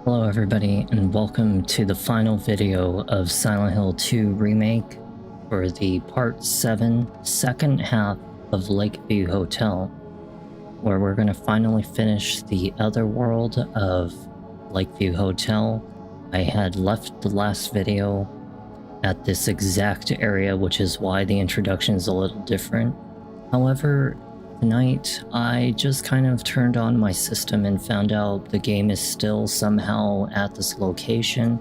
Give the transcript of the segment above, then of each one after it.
Hello everybody, and welcome to the final video of Silent Hill 2 Remake for the Part 7 second half of Lakeview Hotel, where we're going to finally finish the other world of Lakeview Hotel. I had left the last video at this exact area, which is why the introduction is a little different. However, tonight, I just kind of turned on my system and found out the game is still somehow at this location,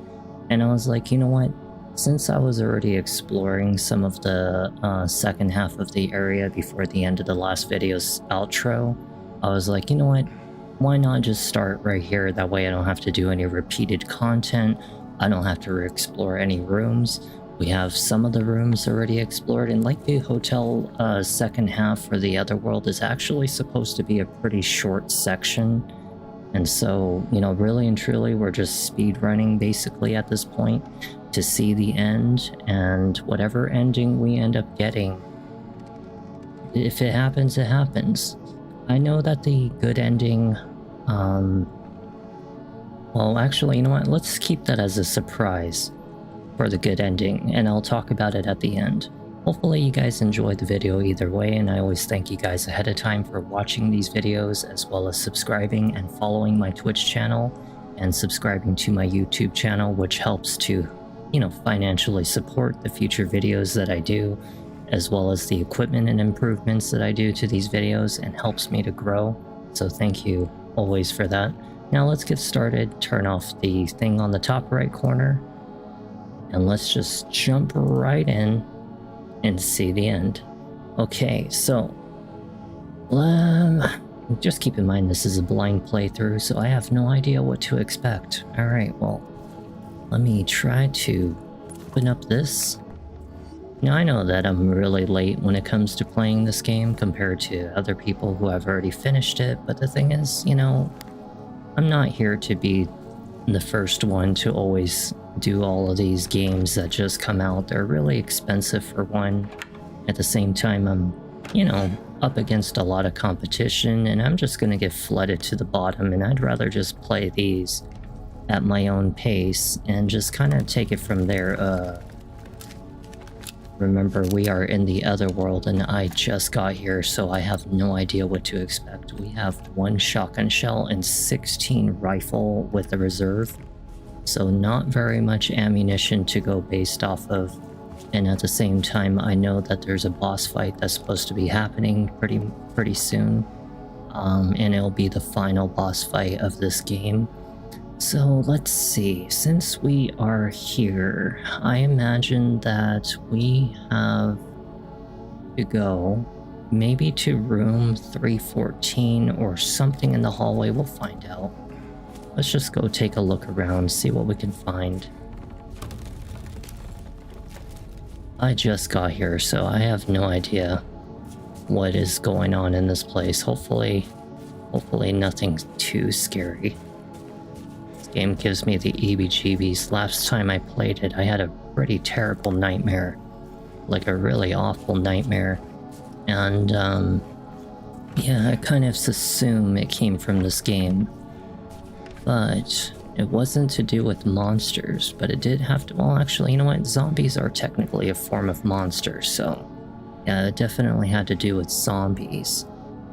and I was like, you know what? Since I was already exploring some of the second half of the area before the end of the last video's outro, I was like, you know what? Why not just start right here? That way I don't have to do any repeated content. I don't have to explore any rooms. We have some of the rooms already explored, and Lakeview Hotel second half for the other world is actually supposed to be a pretty short section. And so, you know, really and truly, we're just speed running basically at this point to see the end, and whatever ending we end up getting, if it happens, it happens. I know that the good ending, well, actually, you know what? Let's keep that as a surprise for the good ending, and I'll talk about it at the end. Hopefully you guys enjoyed the video either way, and I always thank you guys ahead of time for watching these videos, as well as subscribing and following my Twitch channel and subscribing to my YouTube channel, which helps to, you know, financially support the future videos that I do, as well as the equipment and improvements that I do to these videos, and helps me to grow. So thank you always for that. Now let's get started. Turn off the thing on the top right corner, and let's just jump right in and see the end. Okay, so just keep in mind this is a blind playthrough, so I have no idea what to expect. Alright, well, let me try to open up this. Now, I know that I'm really late when it comes to playing this game compared to other people who have already finished it, but the thing is, you know, I'm not here to be the first one to always do all of these games that just come out. They're really expensive for one. At the same time, I'm, you know, up against a lot of competition, and I'm just gonna get flooded to the bottom, and I'd rather just play these at my own pace and just kind of take it from there. Remember, we are in the other world, and I just got here, so I have no idea what to expect. We have 1 shotgun shell and 16 rifle with a reserve, so not very much ammunition to go based off of. And at the same time, I know that there's a boss fight that's supposed to be happening pretty soon, and it'll be the final boss fight of this game. So let's see, since we are here, I imagine that we have to go maybe to room 314 or something in the hallway. We'll find out. Let's just go take a look around, see what we can find. I just got here, so I have no idea what is going on in this place. Hopefully nothing too scary. Game gives me the EBGBs. Last time I played it, I had a pretty terrible nightmare. Like a really awful nightmare. And, yeah, I kind of assume it came from this game. But it wasn't to do with monsters, but it did have to, well, actually, you know what? Zombies are technically a form of monster, so yeah, it definitely had to do with zombies.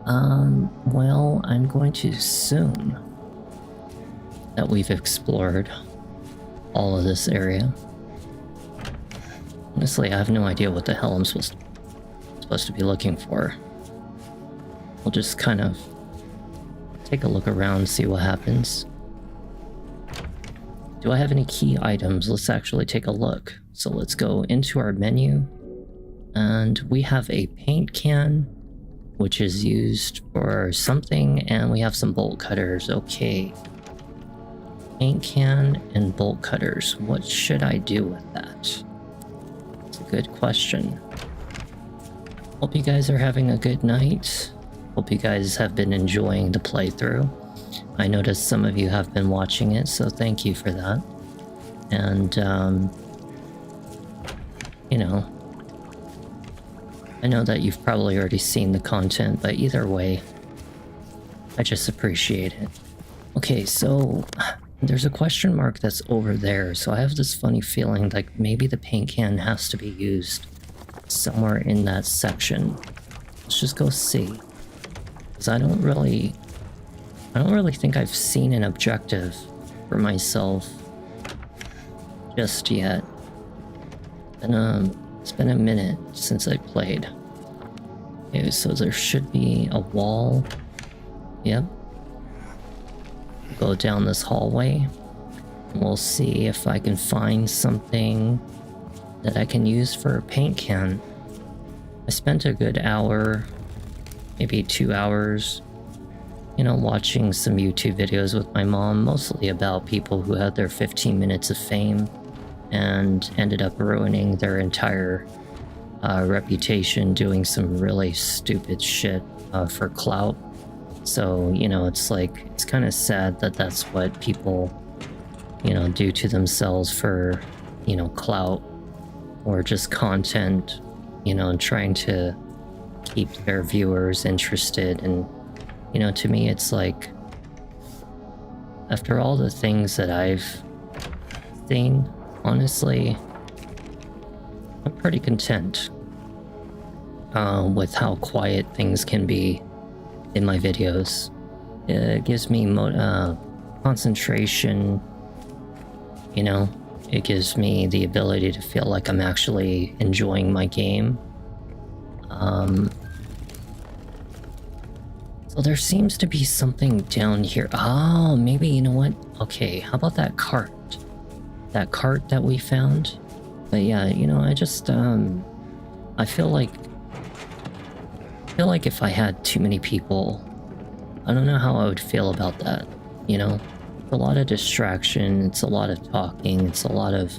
Well, I'm going to assume that we've explored all of this area. Honestly, I have no idea what the hell I'm supposed to be looking for. We'll just kind of take a look around, see what happens. Do I have any key items? Let's actually take a look. So let's go into our menu, and we have a paint can, which is used for something, and we have some bolt cutters. Okay. Paint can and bolt cutters. What should I do with that? It's a good question. Hope you guys are having a good night. Hope you guys have been enjoying the playthrough. I noticed some of you have been watching it, so thank you for that. And, you know, I know that you've probably already seen the content, but either way, I just appreciate it. Okay, so There's a question mark that's over there, so I have this funny feeling like maybe the paint can has to be used somewhere in that section. Let's just go see. Because I don't really think I've seen an objective for myself just yet. It's been a minute since I played. Okay, so there should be a wall. Yep. Go down this hallway. And we'll see if I can find something that I can use for a paint can. I spent a good hour, maybe 2 hours, you know, watching some YouTube videos with my mom, mostly about people who had their 15 minutes of fame and ended up ruining their entire reputation doing some really stupid shit for clout. So, you know, it's like, it's kind of sad that that's what people, you know, do to themselves for, you know, clout or just content, you know, and trying to keep their viewers interested. And, you know, to me, it's like, after all the things that I've seen, honestly, I'm pretty content with how quiet things can be in my videos. It gives me concentration, you know, it gives me the ability to feel like I'm actually enjoying my game. So there seems to be something down here. Oh, maybe, you know what? Okay, how about that cart? That cart that we found? But yeah, you know, I just, I feel like if I had too many people, I don't know how I would feel about that, you know? It's a lot of distraction, it's a lot of talking, it's a lot of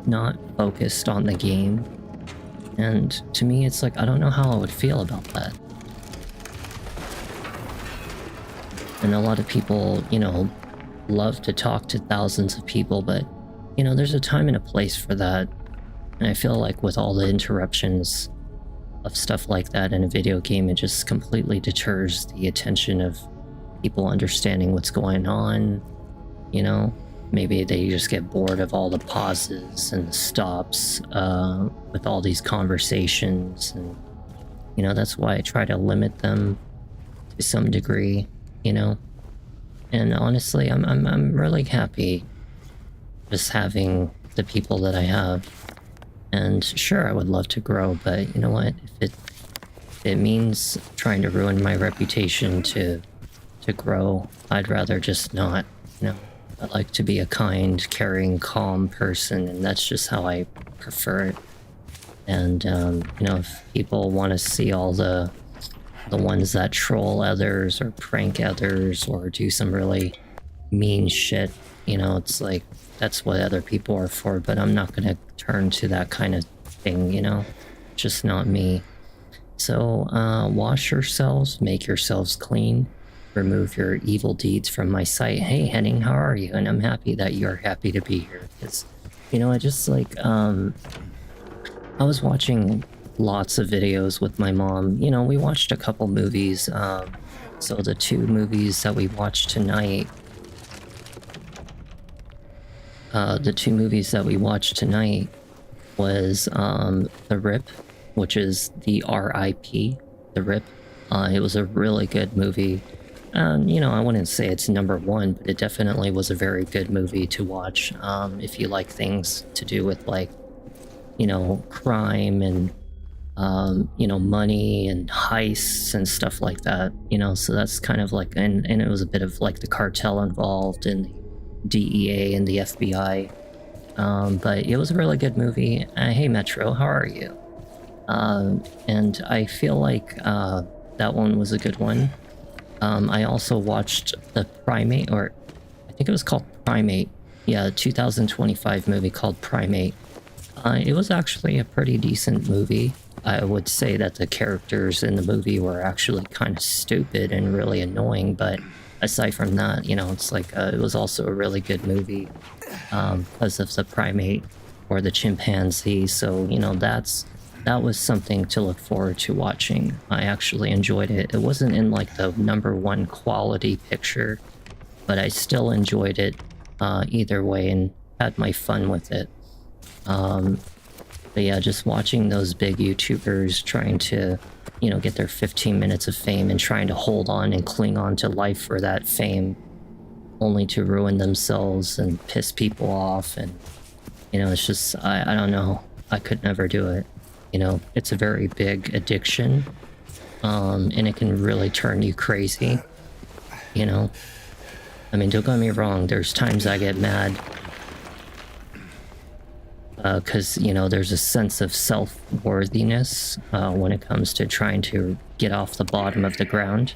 not focused on the game. And to me, it's like, I don't know how I would feel about that. And a lot of people, you know, love to talk to thousands of people, but, you know, there's a time and a place for that. And I feel like with all the interruptions of stuff like that in a video game, it just completely deters the attention of people understanding what's going on, you know? Maybe they just get bored of all the pauses and the stops with all these conversations. And, you know, that's why I try to limit them to some degree, you know? And honestly, I'm really happy just having the people that I have. And sure, I would love to grow, but you know what? If it means trying to ruin my reputation to grow, I'd rather just not, you know? I like to be a kind, caring, calm person, and that's just how I prefer it. And, you know, if people want to see all the ones that troll others or prank others or do some really mean shit, you know, it's like, that's what other people are for, but I'm not gonna turn to that kind of thing, you know? Just not me. So, wash yourselves, make yourselves clean, remove your evil deeds from my sight. Hey, Henning, how are you? And I'm happy that you're happy to be here, because, you know, I just, like, I was watching lots of videos with my mom. You know, we watched a couple movies, so the two movies that we watched tonight, was The Rip, which is the R.I.P., The Rip. It was a really good movie. You know, I wouldn't say it's #1, but it definitely was a very good movie to watch if you like things to do with, like, you know, crime and, you know, money and heists and stuff like that, you know, so that's kind of like, and it was a bit of like the cartel involved and the DEA and the FBI. But it was a really good movie. Hey, Metro, how are you? And I feel like that one was a good one. I also watched the Primate, or I think it was called Primate. Yeah, a 2025 movie called Primate. It was actually a pretty decent movie. I would say that the characters in the movie were actually kind of stupid and really annoying, but aside from that, you know, it's like, it was also a really good movie because of the primate or the chimpanzee. So, you know, that was something to look forward to watching. I actually enjoyed it. It wasn't in like the #1 quality picture, but I still enjoyed it. either way and had my fun with it. But yeah, just watching those big YouTubers trying to, you know, get their 15 minutes of fame and trying to hold on and cling on to life for that fame, only to ruin themselves and piss people off. And, you know, it's just, I don't know. I could never do it. You know, it's a very big addiction. And it can really turn you crazy, you know? I mean, don't get me wrong, there's times I get mad because, you know, there's a sense of self-worthiness when it comes to trying to get off the bottom of the ground.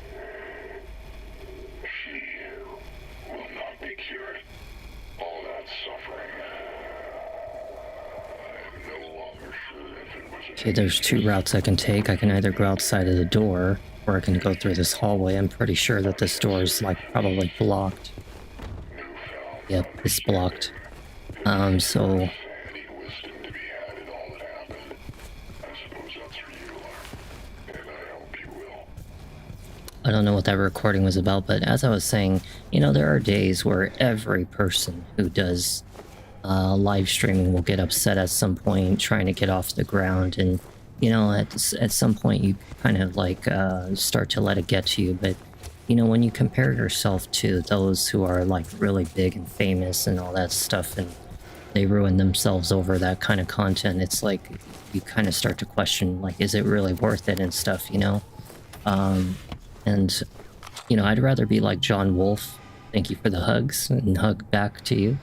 Will not be cured. All that suffering. I am no longer sure if it was Okay, there's two routes I can take. I can either go outside of the door, or I can go through this hallway. I'm pretty sure that this door is, like, probably blocked. Yep, it's blocked. So... any wisdom to be had in all that happened. I suppose that's where you are, and I hope you will. I don't know what that recording was about, but as I was saying, you know, there are days where every person who does live streaming will get upset at some point, trying to get off the ground, and, you know, at some point you kind of, like, start to let it get to you. But, you know, when you compare yourself to those who are, like, really big and famous and all that stuff, and they ruin themselves over that kind of content, it's like you kind of start to question, like, is it really worth it and stuff, you know? And, you know, I'd rather be like John Wolfe, thank you for the hugs, and hug back to you.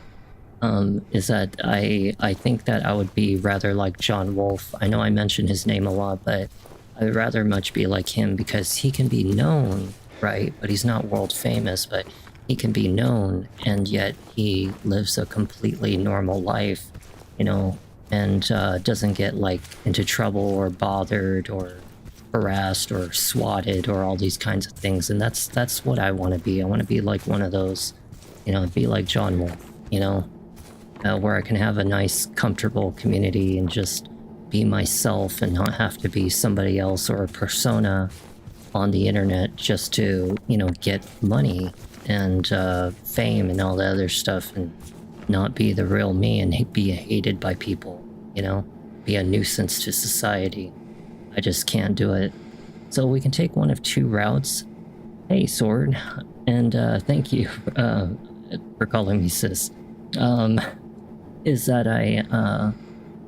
Is that I think that I would be rather like John Wolfe. I know I mention his name a lot, but I'd rather much be like him because he can be known, right? But he's not world famous, but he can be known, and yet he lives a completely normal life, you know, and doesn't get, like, into trouble or bothered or harassed or swatted or all these kinds of things. And that's what I want to be. I want to be like one of those, you know, be like John Wolfe, you know, where I can have a nice, comfortable community and just be myself and not have to be somebody else or a persona on the internet just to, you know, get money and fame and all the other stuff, and not be the real me and be hated by people, you know, be a nuisance to society. I just can't do it. So we can take one of two routes. Hey, Sword, and thank you for calling me sis. Is that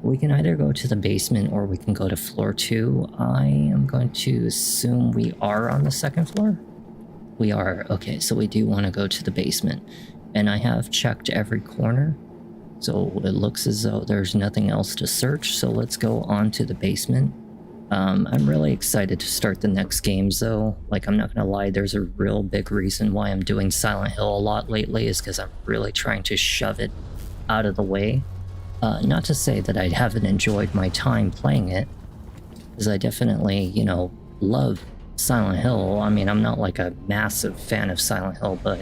we can either go to the basement or we can go to floor 2. I am going to assume we are on the second floor. We are. Okay, so we do want to go to the basement. And I have checked every corner, so it looks as though there's nothing else to search, so let's go on to the basement. I'm really excited to start the next games, though. Like, I'm not gonna lie, there's a real big reason why I'm doing Silent Hill a lot lately, is because I'm really trying to shove it out of the way. Not to say that I haven't enjoyed my time playing it, because I definitely, you know, love Silent Hill. I mean, I'm not like a massive fan of Silent Hill, but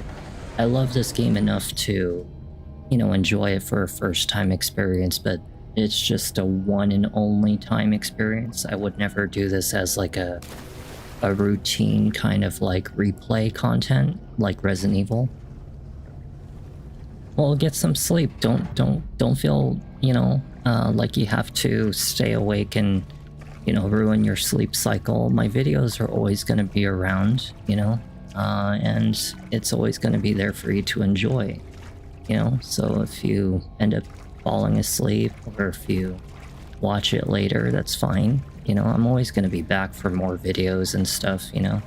I love this game enough to, you know, enjoy it for a first-time experience, but it's just a one and only time experience. I would never do this as like a routine kind of like replay content like Resident Evil. Well, get some sleep. Don't feel, you know, like you have to stay awake and, you know, ruin your sleep cycle. My videos are always going to be around, you know, and it's always going to be there for you to enjoy, you know. So if you end up falling asleep, or if you watch it later, that's fine. You know, I'm always going to be back for more videos and stuff, you know.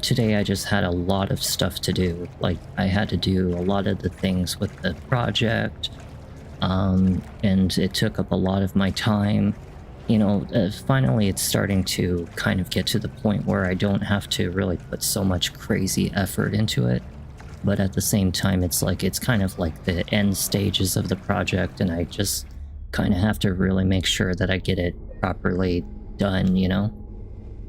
Today I just had a lot of stuff to do. Like, I had to do a lot of the things with the project, and it took up a lot of my time. You know, finally it's starting to kind of get to the point where I don't have to really put so much crazy effort into it. But at the same time, it's like, it's kind of like the end stages of the project, and I just kind of have to really make sure that I get it properly done, you know?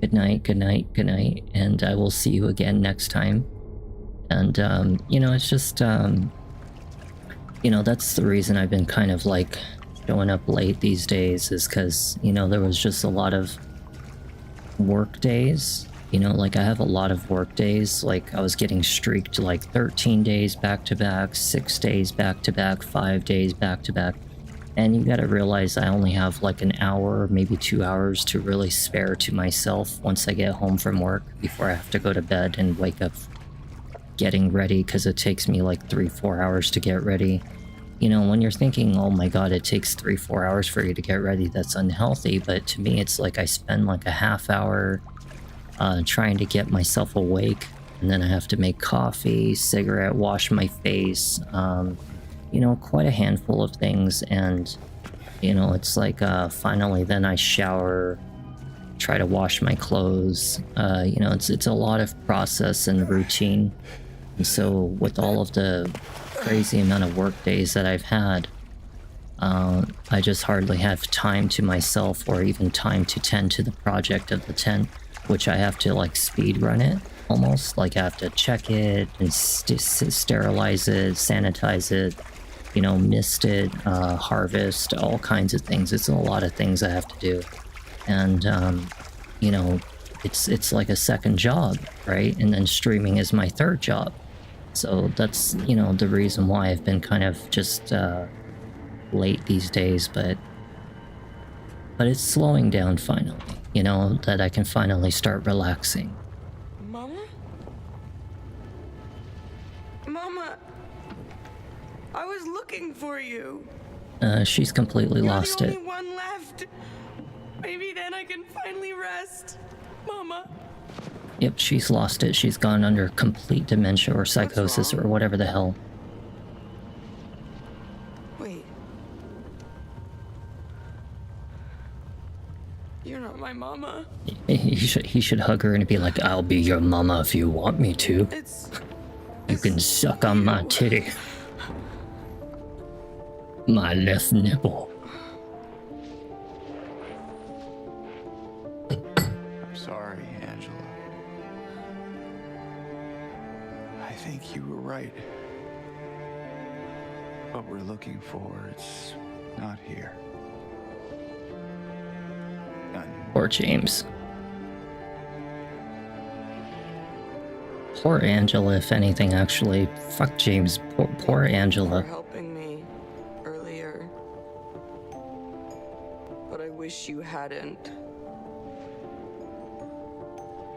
Good night, good night, good night, and I will see you again next time. And, you know, it's just, you know, that's the reason I've been kind of like showing up late these days, is because, you know, there was just a lot of work days, You know, like I have a lot of work days. Like I was getting streaked like 13 days back to back, 6 days back to back, 5 days back to back. And you gotta realize I only have like an hour, maybe 2 hours to really spare to myself once I get home from work before I have to go to bed and wake up getting ready, because it takes me like 3-4 hours to get ready. You know, when you're thinking, oh my god, it takes 3-4 hours for you to get ready, that's unhealthy. But to me, it's like I spend like a half hour trying to get myself awake, and then I have to make coffee, cigarette, wash my face, you know, quite a handful of things. And you know, it's like finally then I shower, try to wash my clothes. You know, it's a lot of process and routine. And so with all of the crazy amount of work days that I've had, I just hardly have time to myself or even time to tend to the project of the tent, which I have to like speed run it almost. Like I have to check it and sterilize it, sanitize it, you know, mist it, harvest, all kinds of things. It's a lot of things I have to do. And, you know, it's like a second job, right? And then streaming is my third job. So that's, you know, the reason why I've been kind of just late these days, but it's slowing down finally, you know, that I can finally start relaxing. Mama? Mama, I was looking for you. She's completely lost You're it. the only one left. Maybe then I can finally rest. Mama. Yep, she's lost it. She's gone under complete dementia or psychosis or whatever the hell. Wait. You're not my mama. He should hug her and be like, I'll be your mama if you want me to. You can suck on my titty. My left nipple. I'm sorry, Angela. I think you were right. What we're looking for, it's not here. Not anymore. Poor James. Poor Angela, if anything, actually. Fuck James. Poor For Angela. helping me earlier. But I wish you hadn't.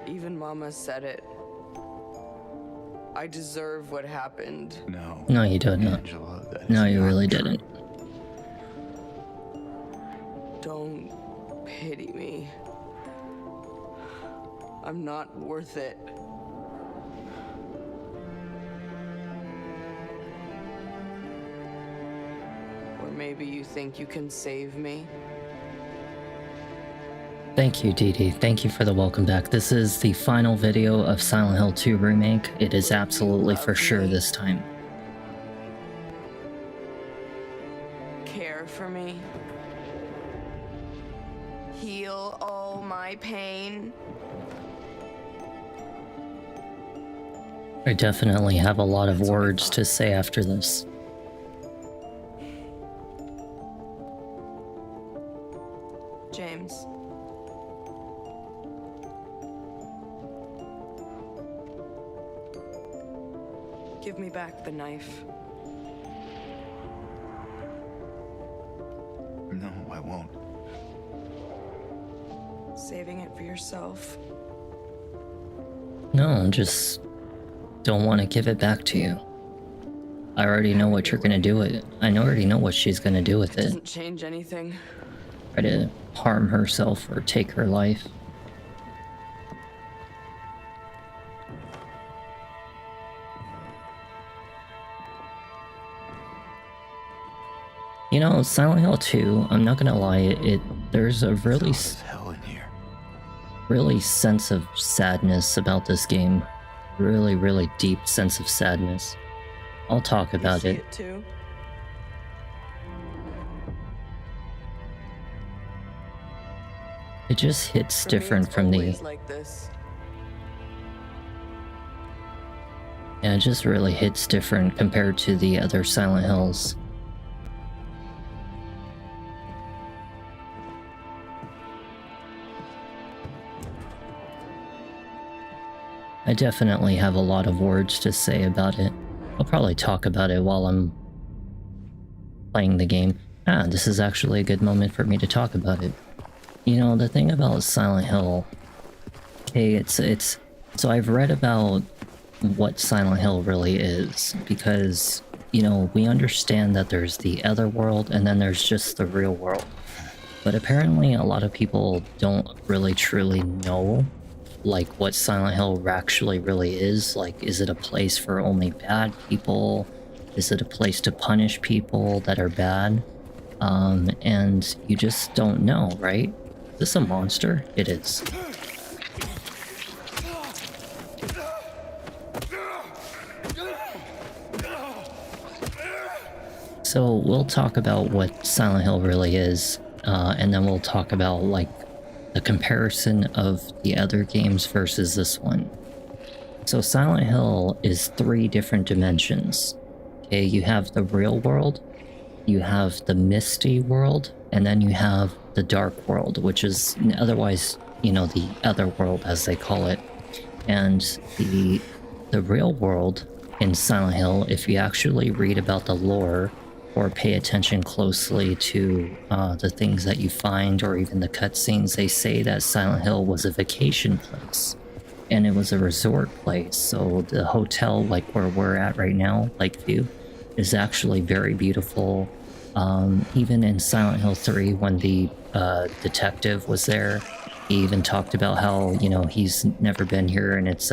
Even Mama said it. I deserve what happened. No. No, you didn't. Angela, that is No, you not really true. didn't. Don't pity me. I'm not worth it. Or maybe you think you can save me? Thank you, Dee Dee. Thank you for the welcome back. This is the final video of Silent Hill 2 Remake. It is absolutely for sure this time. Care for me? Heal all my pain? I definitely have a lot of words to say after this. James. Give me back the knife. No, I won't. Saving it for yourself. No, just don't want to give it back to you. I already know what you're gonna do with it. I already know what she's gonna do with it. Doesn't change anything. Try to harm herself or take her life. You know, Silent Hill 2, I'm not gonna lie, there's a really There's hell in here. really sense of sadness about this game. Really deep sense of sadness. I'll talk about You see it. it too? It just hits For me, different it's from the... always like this. Yeah, it just really hits different compared to the other Silent Hills. I definitely have a lot of words to say about it. I'll probably talk about it while I'm playing the game. This is actually a good moment for me to talk about it. You know, the thing about Silent Hill, okay, so I've read about what Silent Hill really is, because, you know, we understand that there's the other world and then there's just the real world. But apparently a lot of people don't really truly know, like, what Silent Hill actually really is. Like, is it a place for only bad people? Is it a place to punish people that are bad? And you just don't know, right? Is this a monster? It is. So we'll talk about what Silent Hill really is, and then we'll talk about, like, the comparison of the other games versus this one. So Silent Hill is 3 different dimensions. Okay, you have the real world, you have the misty world, and then you have the dark world, which is otherwise, you know, the other world as they call it. And the real world in Silent Hill, if you actually read about the lore or pay attention closely to the things that you find or even the cutscenes, they say that Silent Hill was a vacation place and it was a resort place. So the hotel, like where we're at right now, Lakeview, is actually very beautiful. Even in Silent Hill 3, when the detective was there, he even talked about how, you know, he's never been here and it's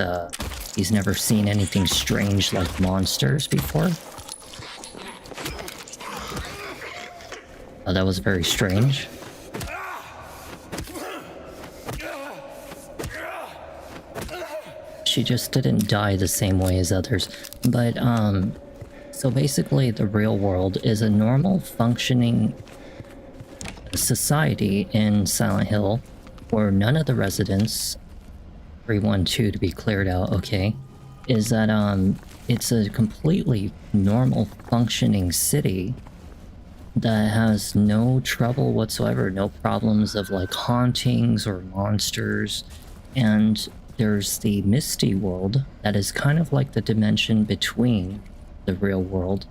he's never seen anything strange like monsters before. Oh, that was very strange. She just didn't die the same way as others. But, so basically the real world is a normal functioning society in Silent Hill where none of the residents, 312 to be cleared out, okay, is that, it's a completely normal functioning city that has no trouble whatsoever, no problems of like hauntings or monsters. And there's the misty world that is kind of like the dimension between the real world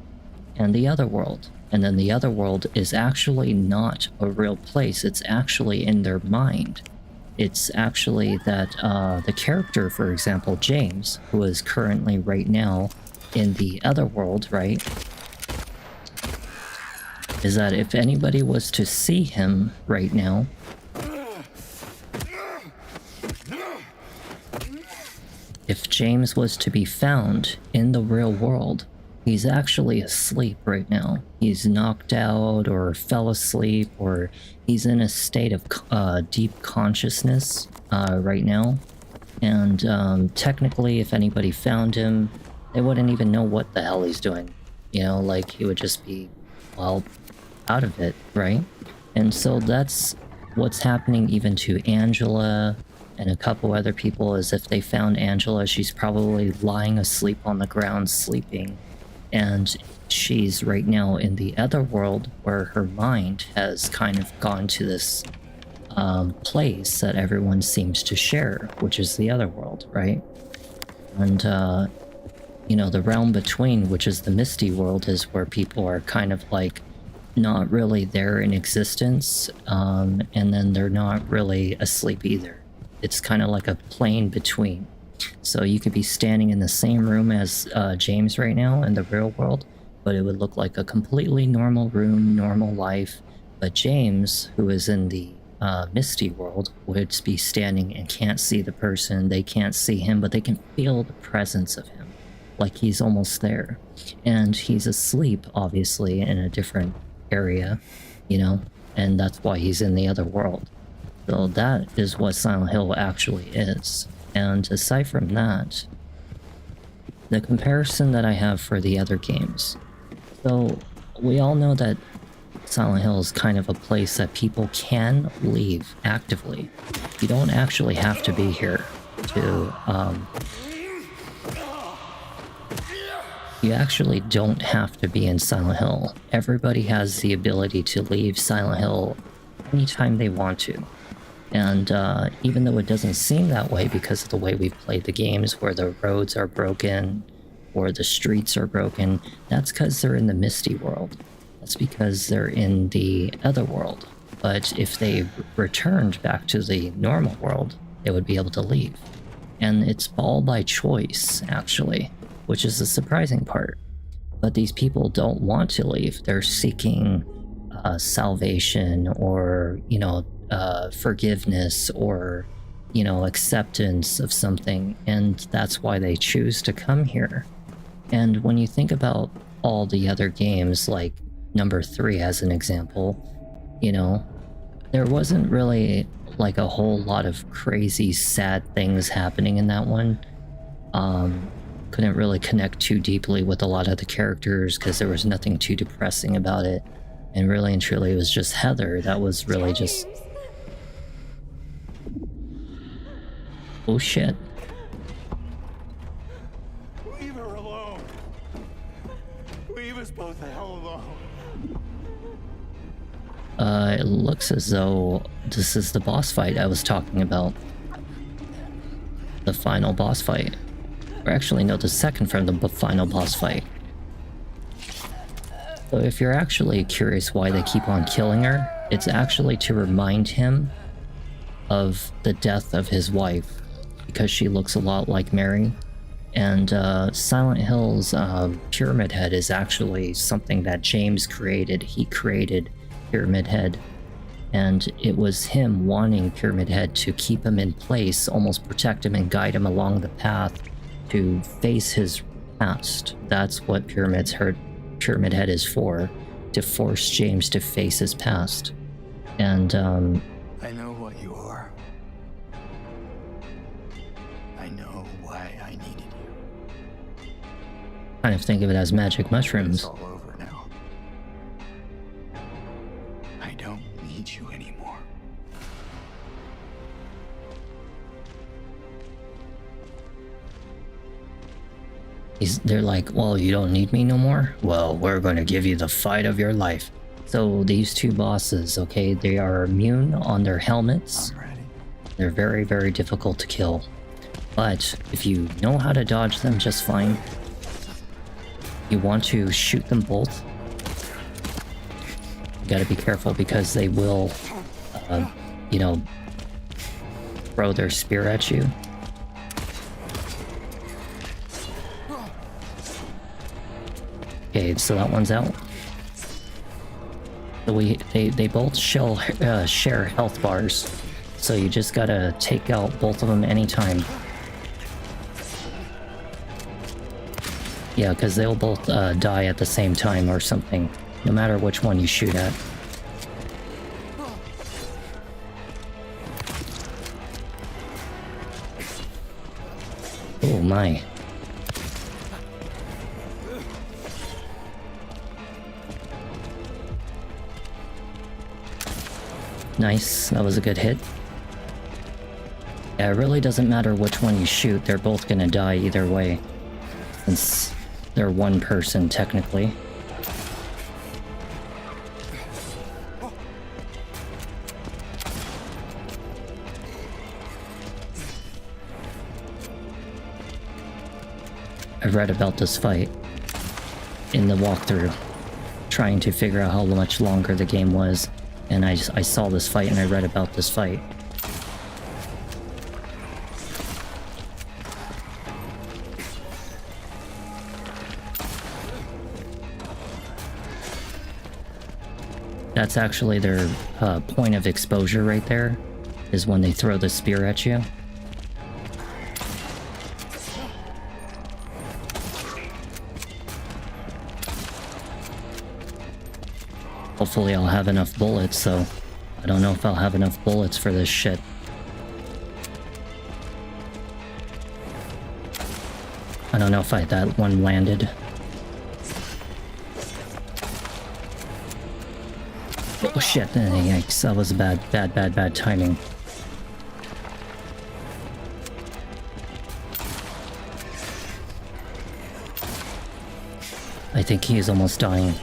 and the other world. And then the other world is actually not a real place, it's actually in their mind. It's actually that the character, for example, James, who is currently right now in the other world, right, is that if anybody was to see him right now, if James was to be found in the real world, he's actually asleep right now. He's knocked out or fell asleep, or he's in a state of deep consciousness right now. And technically, if anybody found him, they wouldn't even know what the hell he's doing. You know, like, he would just be, well, out of it, right? And so that's what's happening even to Angela and a couple other people. Is if they found Angela, she's probably lying asleep on the ground sleeping, and she's right now in the other world where her mind has kind of gone to this place that everyone seems to share, which is the other world, right? And you know, the realm between, which is the misty world, is where people are kind of like not really there in existence, and then they're not really asleep either. It's kind of like a plane between. So you could be standing in the same room as James right now in the real world, but it would look like a completely normal room, normal life. But James, who is in the misty world, would be standing and can't see the person. They can't see him, but they can feel the presence of him, like he's almost there. And he's asleep, obviously, in a different area, you know, and that's why he's in the other world. So that is what Silent Hill actually is. And aside from that, the comparison that I have for the other games. So we all know that Silent Hill is kind of a place that people can leave actively. You don't actually have to be here to, you actually don't have to be in Silent Hill. Everybody has the ability to leave Silent Hill anytime they want to. And even though it doesn't seem that way because of the way we've played the games, where the roads are broken or the streets are broken, that's because they're in the Misty world. That's because they're in the other world. But if they returned back to the normal world, they would be able to leave. And it's all by choice, actually, which is the surprising part. But these people don't want to leave. They're seeking salvation, or, you know, forgiveness, or, you know, acceptance of something. And that's why they choose to come here. And when you think about all the other games, like number 3 as an example, you know, there wasn't really like a whole lot of crazy sad things happening in that one. Couldn't really connect too deeply with a lot of the characters because there was nothing too depressing about it. And really and truly it was just Heather that was really just... Oh shit. Leave her alone. Leave us both the hell alone. It looks as though this is the boss fight I was talking about. The final boss fight. Or actually, no, the second from the final boss fight. So if you're actually curious why they keep on killing her, it's actually to remind him of the death of his wife, because she looks a lot like Mary. And Silent Hill's Pyramid Head is actually something that James created. He created Pyramid Head, and it was him wanting Pyramid Head to keep him in place, almost protect him and guide him along the path to face his past. That's what Pyramid Head is for, to force James to face his past. And I know what you are. I know why I needed you. kind of think of it as magic It's mushrooms. all over now. I don't need you anymore. They're like, well, you don't need me no more? Well, we're going to give you the fight of your life. So these two bosses, okay, they are immune on their helmets. I'm ready. They're very, very difficult to kill. But if you know how to dodge them just fine, you want to shoot them both. You gotta be careful because they will, you know, throw their spear at you. Okay, so that one's out. So they both share health bars, so you just gotta take out both of them anytime. Yeah, because they'll both die at the same time or something, no matter which one you shoot at. Oh my. Nice, that was a good hit. Yeah, it really doesn't matter which one you shoot, they're both gonna die either way, since they're one person technically. I read about this fight in the walkthrough, trying to figure out how much longer the game was. And I saw this fight and I read about this fight. That's actually their point of exposure right there, is when they throw the spear at you. Hopefully I'll have enough bullets, so I don't know if I'll have enough bullets for this shit. I don't know if that one landed. Oh shit, yikes, that was bad timing. I think he is almost dying.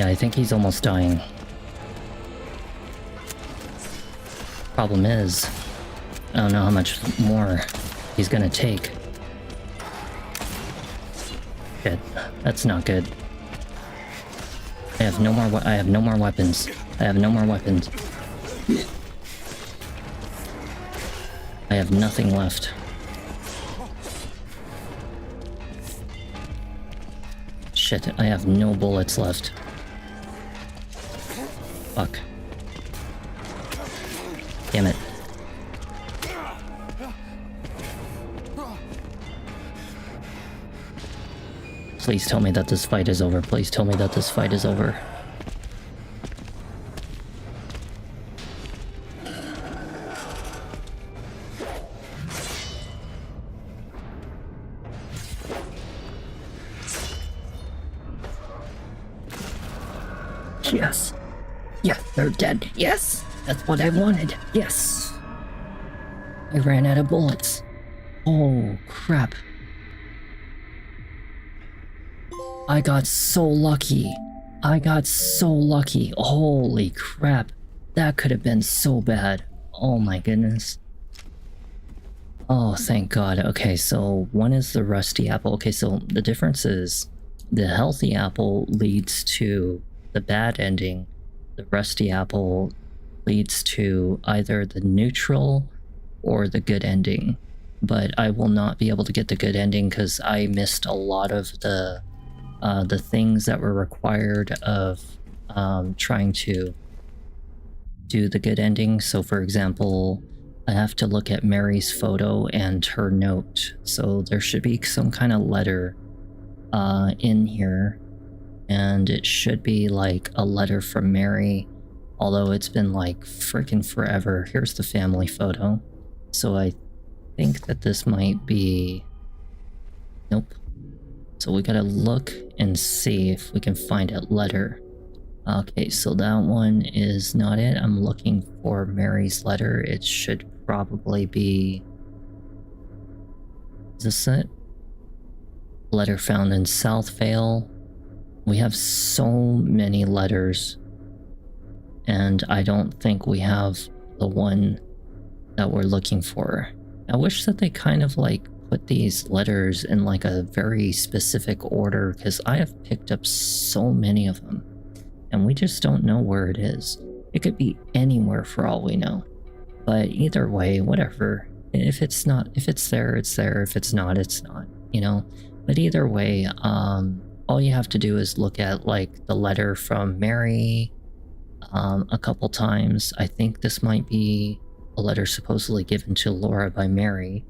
Yeah, I think he's almost dying. Problem is, I don't know how much more he's gonna take. Shit, that's not good. I have no more weapons. I have no more weapons. I have nothing left. Shit, I have no bullets left. Fuck. Damn it. Please tell me that this fight is over. Please tell me that this fight is over. Yes. Yeah, they're dead. Yes! That's what I wanted. Yes! I ran out of bullets. Oh, crap. I got so lucky. I got so lucky. Holy crap. That could have been so bad. Oh my goodness. Oh, thank God. Okay, so one is the rusty apple. Okay, so the difference is the healthy apple leads to the bad ending. The rusty apple leads to either the neutral or the good ending. But I will not be able to get the good ending because I missed a lot of the things that were required of trying to do the good ending. So for example, I have to look at Mary's photo and her note. So there should be some kind of letter in here, and it should be like a letter from Mary, although it's been like freaking forever. Here's the family photo. So I think that this might be... Nope. So we gotta look and see if we can find a letter. Okay, so that one is not it. I'm looking for Mary's letter. It should probably be... Is this it? Letter found in South Vale. We have so many letters, and I don't think we have the one that we're looking for. I wish that they kind of like put these letters in like a very specific order, because I have picked up so many of them and we just don't know where it is. It could be anywhere for all we know, but either way, whatever. If it's there, it's there. If it's not, it's not, you know. But either way, all you have to do is look at like the letter from Mary a couple times. I think this might be a letter supposedly given to Laura by Mary.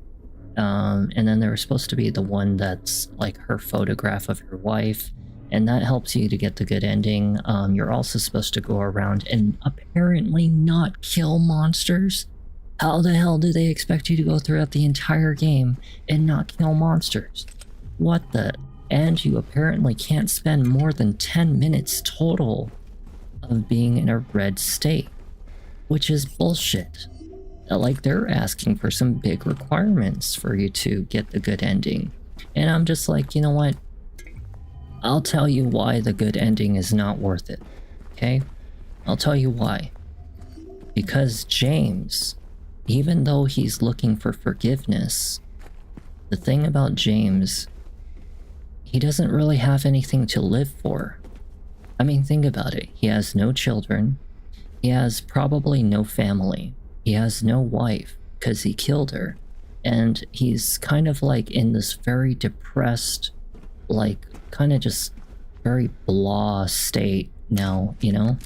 And then there was supposed to be the one that's like her photograph of her wife, and that helps you to get the good ending. You're also supposed to go around and apparently not kill monsters. How the hell do they expect you to go throughout the entire game and not kill monsters? What the? And you apparently can't spend more than 10 minutes total of being in a red state, which is bullshit. Like, they're asking for some big requirements for you to get the good ending. And I'm just like, you know what? I'll tell you why the good ending is not worth it. Okay? I'll tell you why. Because James, even though he's looking for forgiveness, the thing about James, he doesn't really have anything to live for. I mean, think about it. He has no children. He has probably no family. He has no wife because he killed her. And he's kind of like in this very depressed, like kind of just very blah state now, you know?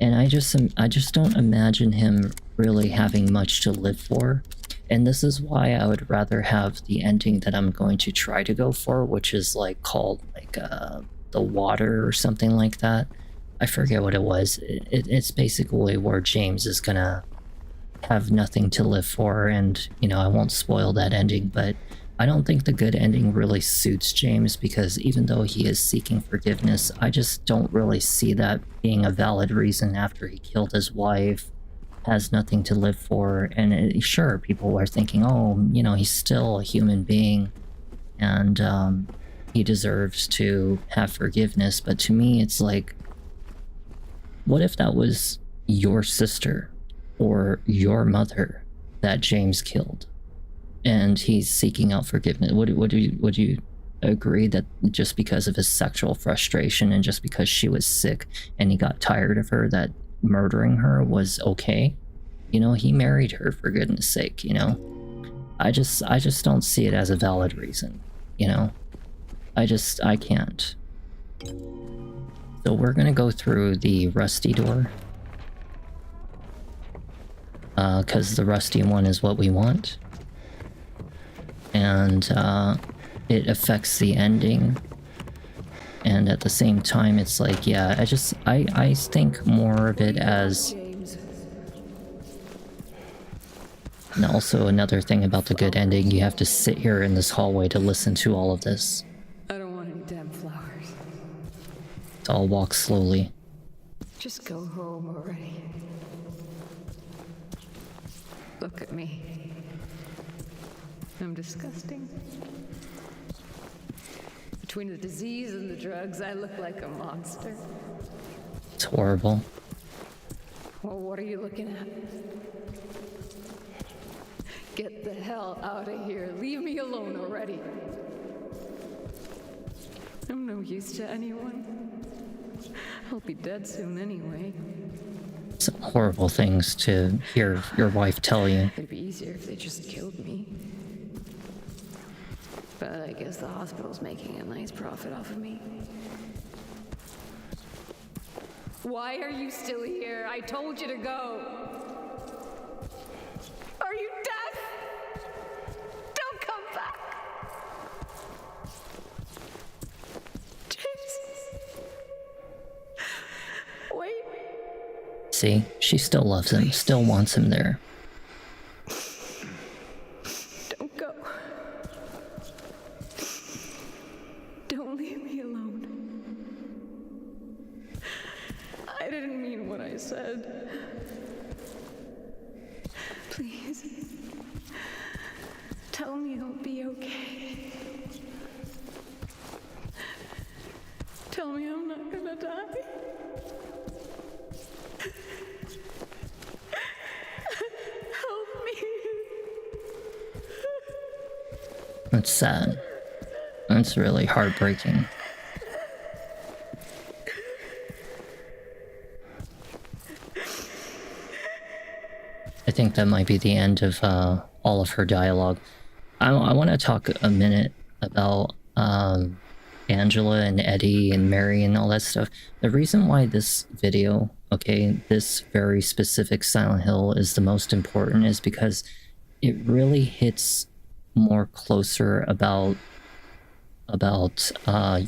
And I just don't imagine him really having much to live for. And this is why I would rather have the ending that I'm going to try to go for, which is like called like the water or something like that. I forget what it was. It's basically where James is gonna have nothing to live for, and you know, I won't spoil that ending, but I don't think the good ending really suits James, because even though he is seeking forgiveness, I just don't really see that being a valid reason after he killed his wife, has nothing to live for. And sure, people are thinking, oh, you know, he's still a human being and he deserves to have forgiveness, but to me it's like, what if that was your sister or your mother that James killed, and he's seeking out forgiveness? Would you agree that just because of his sexual frustration and just because she was sick and he got tired of her, that murdering her was okay? You know, he married her, for goodness sake, you know? I just don't see it as a valid reason, you know? I can't. So we're gonna go through the rusty door. Because the rusty one is what we want. And, it affects the ending. And at the same time, it's like, yeah, I think more of it as... And also another thing about the good ending, you have to sit here in this hallway to listen to all of this. I don't want any damn flowers. So I'll walk slowly. Just go home already. Look at me. I'm disgusting. Between the disease and the drugs, I look like a monster. It's horrible. Well, what are you looking at? Get the hell out of here. Leave me alone already. I'm no use to anyone. I'll be dead soon anyway. Some horrible things to hear your wife tell you. It'd be easier if they just killed me. But I guess the hospital's making a nice profit off of me. Why are you still here? I told you to go. Are you deaf? Don't come back. Jesus. Wait. See? She still loves him, still wants him there. Don't go. Don't leave me alone. I didn't mean what I said. Please. Tell me it'll be okay. Tell me I'm not gonna die. Help me. That's sad. That's really heartbreaking. I think that might be the end of all of her dialogue. I want to talk a minute about Angela and Eddie and Mary and all that stuff. The reason why this video, okay, this very specific Silent Hill is the most important is because it really hits more closer about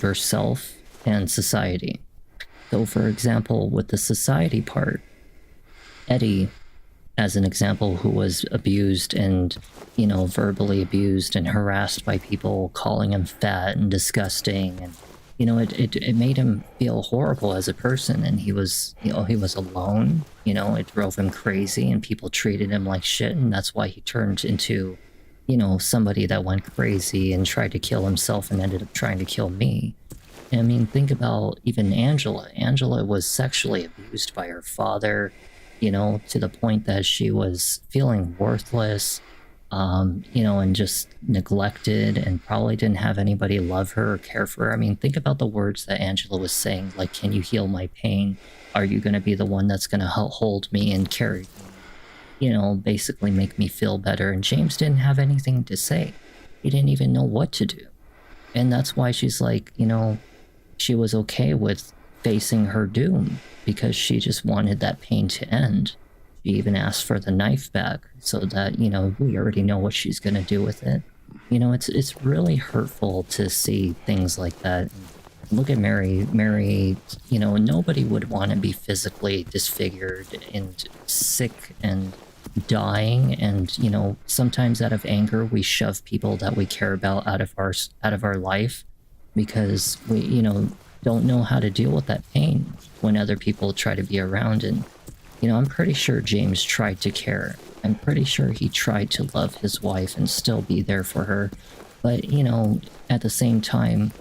yourself and society. So for example, with the society part, Eddie, as an example, who was abused and, you know, verbally abused and harassed by people calling him fat and disgusting, and, you know, it made him feel horrible as a person, and he was, you know, he was alone, you know, it drove him crazy, and people treated him like shit, and that's why he turned into, you know, somebody that went crazy and tried to kill himself and ended up trying to kill me. I mean, think about even Angela. Angela was sexually abused by her father, you know, to the point that she was feeling worthless, you know, and just neglected and probably didn't have anybody love her or care for her. I mean, think about the words that Angela was saying, like, can you heal my pain? Are you going to be the one that's going to hold me and carry me? You know, basically make me feel better. And James didn't have anything to say. He didn't even know what to do. And that's why she's like, you know, she was okay with facing her doom because she just wanted that pain to end. She even asked for the knife back so that, you know, we already know what she's going to do with it. You know, it's really hurtful to see things like that. Look at Mary. Mary, you know, nobody would want to be physically disfigured and sick and dying, and, you know, sometimes out of anger we shove people that we care about out of our life because we, you know, don't know how to deal with that pain when other people try to be around. And, you know, I'm pretty sure James tried to care. I'm pretty sure he tried to love his wife and still be there for her. But, you know, at the same time,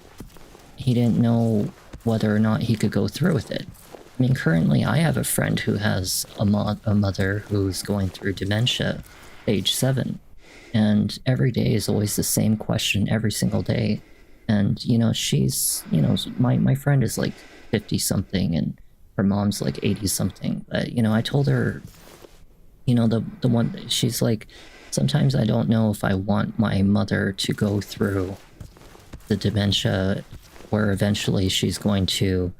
he didn't know whether or not he could go through with it. I mean, currently I have a friend who has a mother who's going through dementia, age 7. And every day is always the same question every single day. And, you know, she's, you know, my friend is like 50 something and her mom's like 80 something. But, you know, I told her, you know, the one, she's like, sometimes I don't know if I want my mother to go through the dementia where eventually she's going to,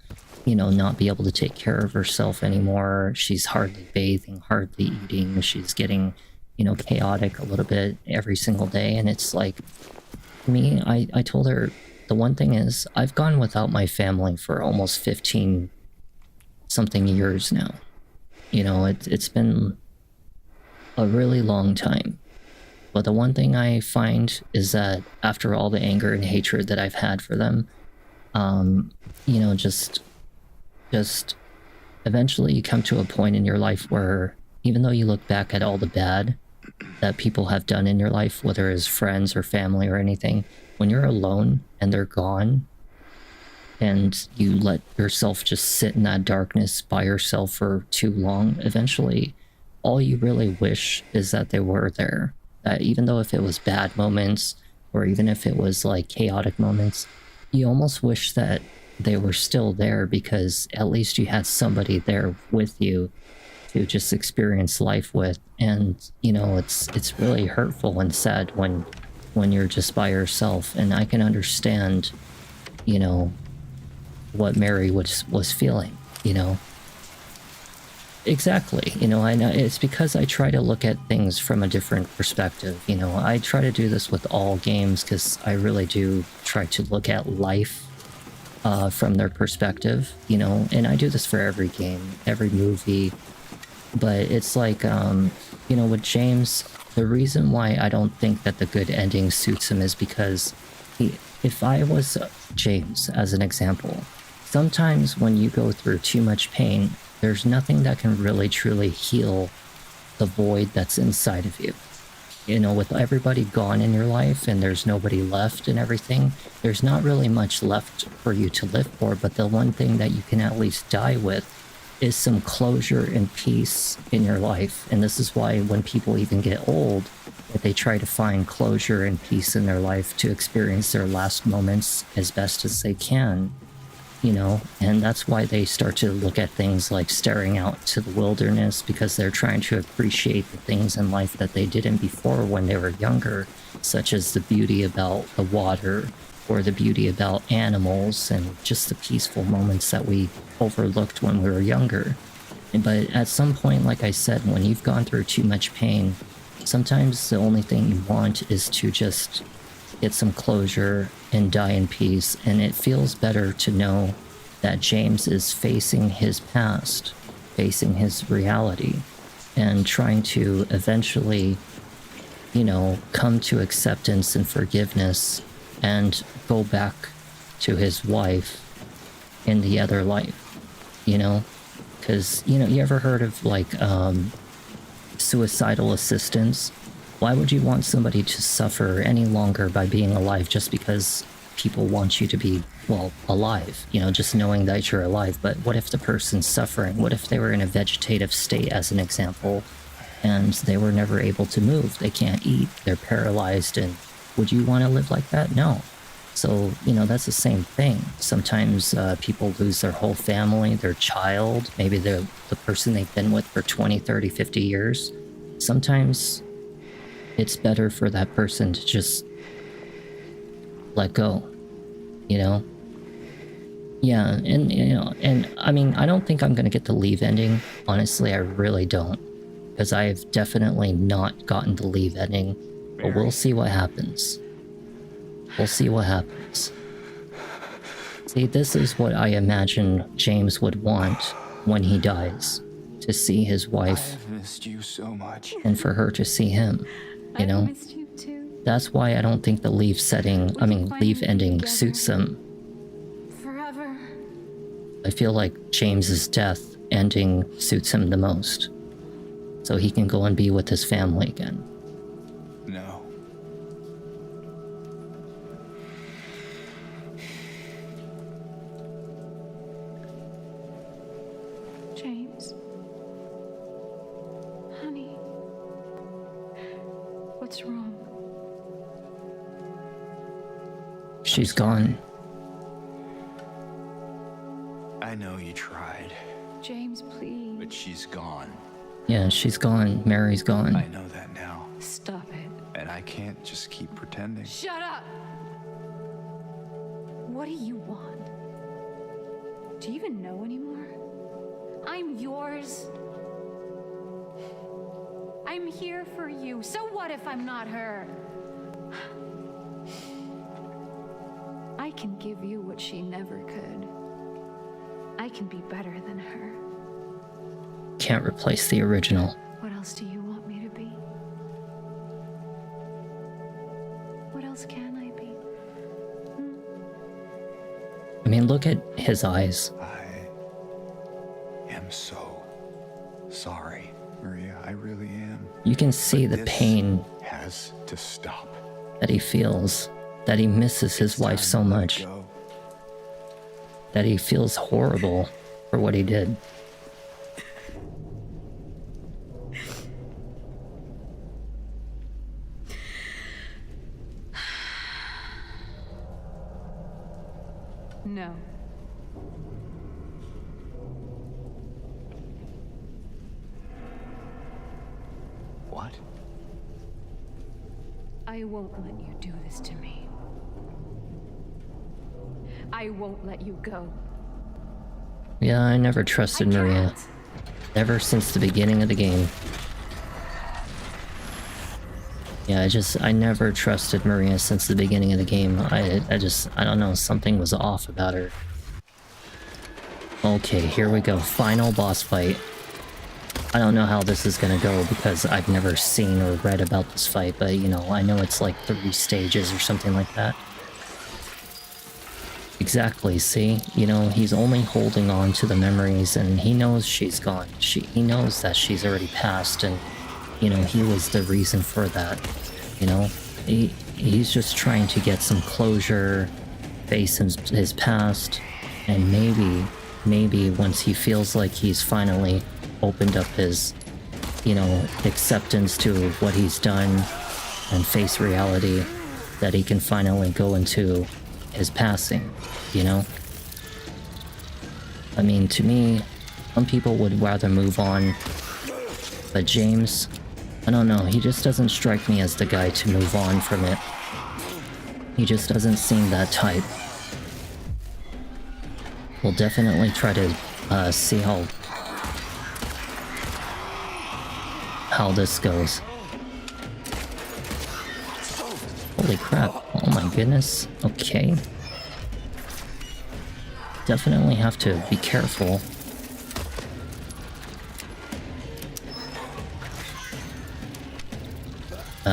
you know, not be able to take care of herself anymore. She's hardly bathing, hardly eating. She's getting, you know, chaotic a little bit every single day. And it's like, me, I told her, the one thing is, I've gone without my family for almost 15 something years now. You know, it's been a really long time. But the one thing I find is that after all the anger and hatred that I've had for them, you know, just eventually you come to a point in your life where even though you look back at all the bad that people have done in your life, whether it's friends or family or anything, when you're alone and they're gone and you let yourself just sit in that darkness by yourself for too long, eventually all you really wish is that they were there. That even though if it was bad moments or even if it was like chaotic moments, you almost wish that they were still there because at least you had somebody there with you to just experience life with. And you know, it's really hurtful and sad when you're just by yourself. And I can understand, you know, what Mary was feeling, you know. Exactly. You know, I know it's because I try to look at things from a different perspective. You know, I try to do this with all games because I really do try to look at life from their perspective, you know, and I do this for every game, every movie. But it's like, you know, with James, the reason why I don't think that the good ending suits him is because if I was James, as an example, sometimes when you go through too much pain, there's nothing that can really truly heal the void that's inside of you. You know, with everybody gone in your life and there's nobody left and everything, there's not really much left for you to live for, but the one thing that you can at least die with is some closure and peace in your life. And this is why when people even get old, that they try to find closure and peace in their life to experience their last moments as best as they can. You know, and that's why they start to look at things like staring out to the wilderness, because they're trying to appreciate the things in life that they didn't before when they were younger, such as the beauty about the water or the beauty about animals and just the peaceful moments that we overlooked when we were younger. But at some point, like I said, when you've gone through too much pain, sometimes the only thing you want is to just get some closure and die in peace. And it feels better to know that James is facing his past, facing his reality, and trying to eventually, you know, come to acceptance and forgiveness and go back to his wife in the other life, you know? Because, you know, you ever heard of like suicidal assistance? Why would you want somebody to suffer any longer by being alive just because people want you to be, well, alive? You know, just knowing that you're alive. But what if the person's suffering? What if they were in a vegetative state, as an example, and they were never able to move? They can't eat. They're paralyzed. And would you want to live like that? No. So, you know, that's the same thing. Sometimes people lose their whole family, their child, maybe they're the person they've been with for 20, 30, 50 years. Sometimes it's better for that person to just let go, you know? Yeah, and, you know, and I mean, I don't think I'm gonna get the leave ending. Honestly, I really don't. Because I've definitely not gotten the leave ending. But we'll see what happens. We'll see what happens. See, this is what I imagine James would want when he dies. To see his wife. I've missed you so much. And for her to see him. You know? I missed you too. That's why I don't think the leave ending suits him. Forever. I feel like James's death ending suits him the most. So he can go and be with his family again. No. What's wrong? She's gone. I know you tried, James, please. but she's gone. Yeah, she's gone. Mary's I gone. know that now, Stop it. and I can't just keep pretending. Shut up! What do you want? Do you even know anymore? I'm yours. I'm here for you. So what if I'm not her? I can give you what she never could. I can be better than her. Can't replace the original. What else do you want me to be? What else can I be? I mean, look at his eyes. I am so sorry, Maria. I really am. You can see the This pain has to stop. that he feels, that he misses his It's wife time so to let it much, go. that he feels horrible for what he did. No. What? I won't let you do this to me. I won't let you go. Yeah, I never trusted I Maria. can't. Ever since the beginning of the game. Yeah, I never trusted Maria since the beginning of the game. I don't know, something was off about her. Okay, here we go. Final boss fight. I don't know how this is gonna go because I've never seen or read about this fight, but you know, I know it's like 3 stages or something like that. Exactly, see? You know, he's only holding on to the memories and he knows she's gone. He knows that she's already passed and, you know, he was the reason for that. You know? He's just trying to get some closure, face his past, and maybe once he feels like he's finally opened up his, you know, acceptance to what he's done and face reality, that he can finally go into his passing, you know? I mean, to me, some people would rather move on, but James, I don't know, he just doesn't strike me as the guy to move on from it. He just doesn't seem that type. We'll definitely try to see how this goes. Holy crap. Oh my goodness. Okay. Definitely have to be careful.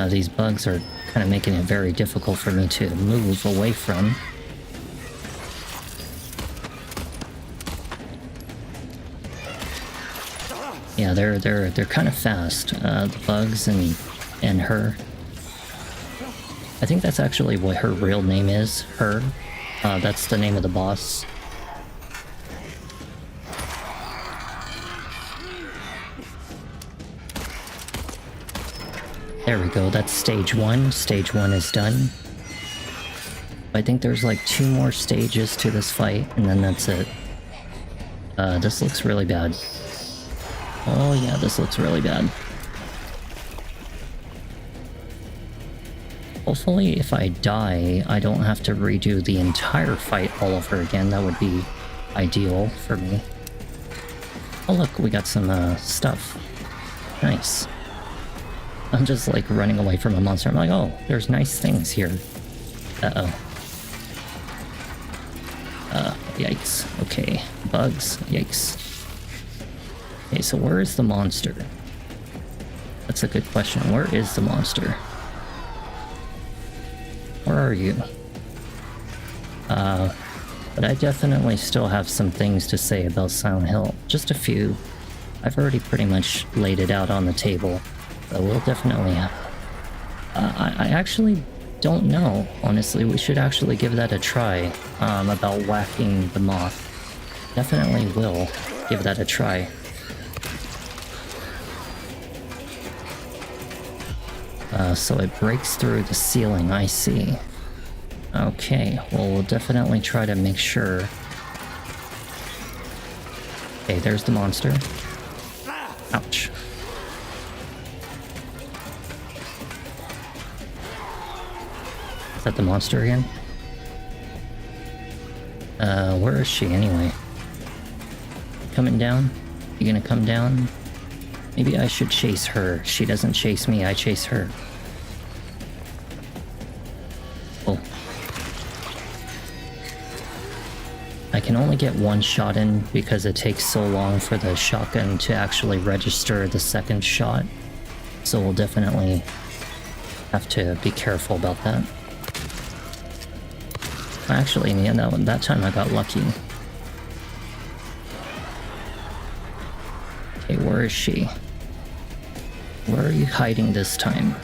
These bugs are kind of making it very difficult for me to move away from. Yeah, they're kind of fast. The bugs and her. I think that's actually what her real name is. Her. That's the name of the boss. There we go. That's stage 1. Stage 1 is done. I think there's like 2 more stages to this fight, and then that's it. This looks really bad. Oh yeah, this looks really bad. Hopefully if I die, I don't have to redo the entire fight all over again. That would be ideal for me. Oh look, we got some stuff. Nice. I'm just like running away from a monster. I'm like, oh, there's nice things here. Uh-oh. Yikes. Okay. Bugs. Yikes. Okay, so where is the monster? That's a good question. Where is the monster? Where are you? But I definitely still have some things to say about Silent Hill. Just a few. I've already pretty much laid it out on the table. But we'll definitely have... I actually don't know. Honestly, we should actually give that a try. About whacking the moth. Definitely will give that a try. So it breaks through the ceiling, I see. Okay, well, we'll definitely try to make sure. Okay, there's the monster. Ouch. Is that the monster again? Where is she anyway? Coming down? You gonna come down? Maybe I should chase her. She doesn't chase me, I chase her. Oh. I can only get one shot in because it takes so long for the shotgun to actually register the second shot. So we'll definitely have to be careful about that. Actually, in the end, that time I got lucky. Okay, where is she? Where are you hiding this time?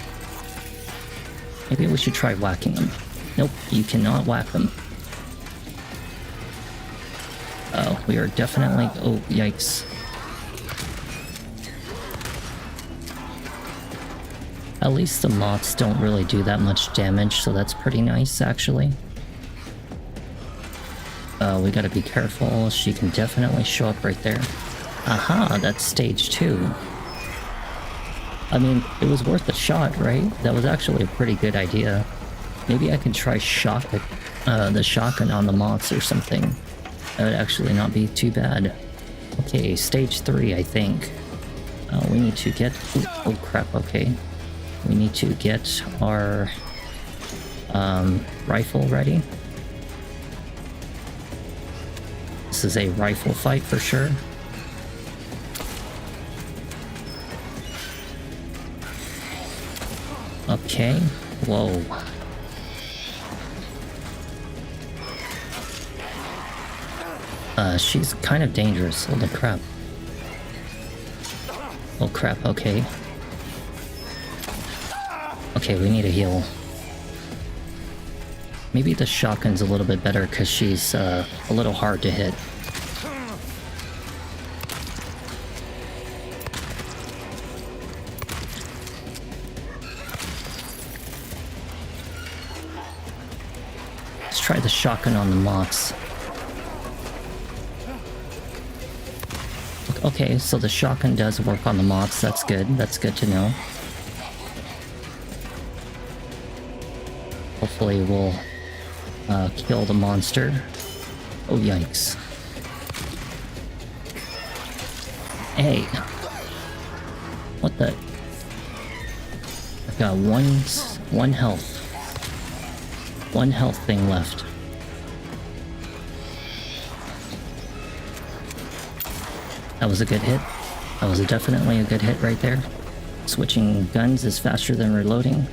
Maybe we should try whacking them. Nope, you cannot whack them. Oh, we are definitely... Oh, yikes. At least the moths don't really do that much damage, so that's pretty nice, actually. We gotta be careful. She can definitely show up right there. Aha, that's stage 2. I mean, it was worth a shot, right? That was actually a pretty good idea. Maybe I can try the shotgun on the moths or something. That would actually not be too bad. Okay, stage 3, I think. We need to get... Oh crap, okay. We need to get our rifle ready. This is a rifle fight for sure. Okay, whoa. She's kind of dangerous. Holy crap. Oh crap, okay. Okay, we need a heal. Maybe the shotgun's a little bit better because she's a little hard to hit. Let's try the shotgun on the moths. Okay, so the shotgun does work on the moths. That's good. That's good to know. Hopefully we'll kill the monster. Oh, yikes. Hey. What the? I've got one health. One health thing left. That was a good hit. That was definitely a good hit right there. Switching guns is faster than reloading.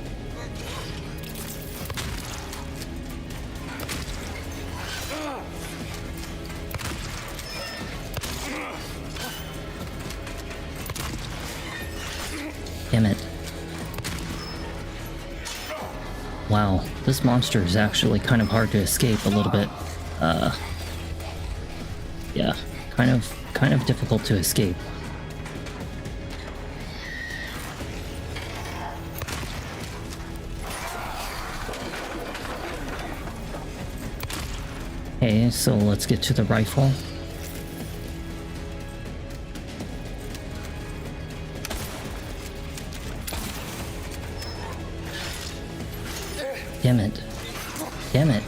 Damn it. Wow, this monster is actually kind of hard to escape a little bit. Yeah, kind of difficult to escape. Okay, so let's get to the rifle. Damn it. Damn it.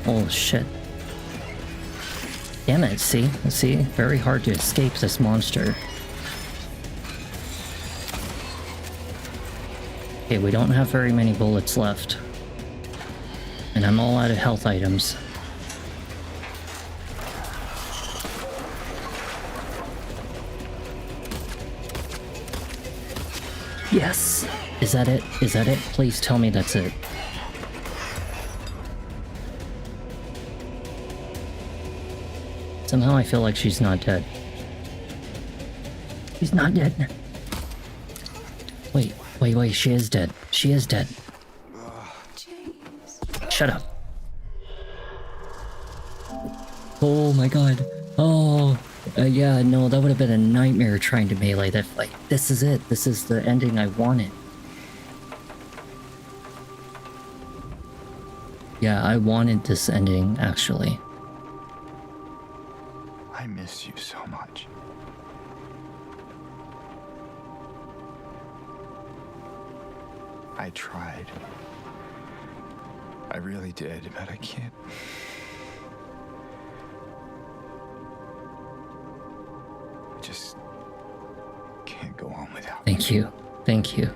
Oh shit. Damn it, see? Very hard to escape this monster. Okay, we don't have very many bullets left. And I'm all out of health items. Yes! Is that it? Is that it? Please tell me that's it. Somehow I feel like she's not dead. She's not dead. Wait, she is dead. She is dead. James. Shut up. Oh my god. Oh, Yeah, no, that would have been a nightmare trying to melee that fight. This is it. This is the ending I wanted. Yeah, I wanted this ending, actually. I miss you so much. I tried. I really did, but I can't. I just can't go on without Thank you. Thank you.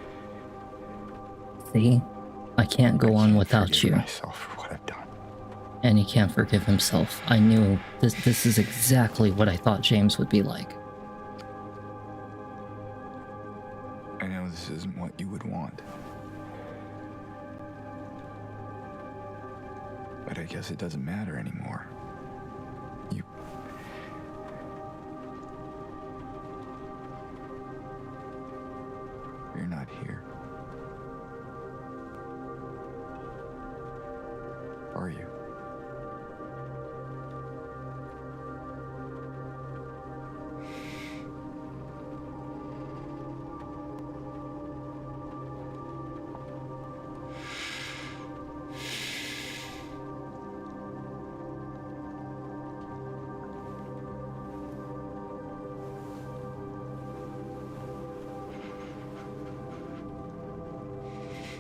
See? I can't go on without you. Myself for what I've done. And he can't forgive himself. I knew this is exactly what I thought James would be like. I know this isn't what you would want. But I guess it doesn't matter anymore. You're not here. Are you?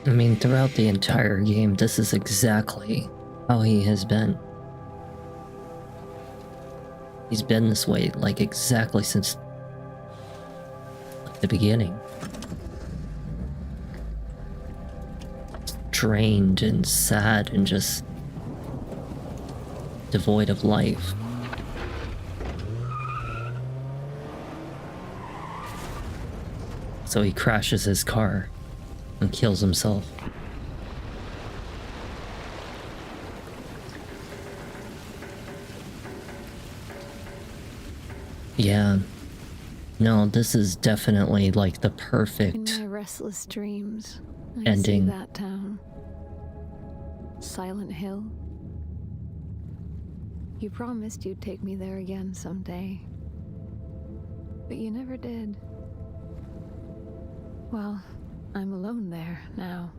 I mean, throughout the entire game, this is exactly how he has been. He's been this way, like, exactly since the beginning. Drained and sad and just devoid of life. So he crashes his car and kills himself. Yeah. No, this is definitely like the perfect In my restless dreams, I ending. see that town. Silent Hill. You promised you'd take me there again someday. But you never did. Well, I'm alone there now.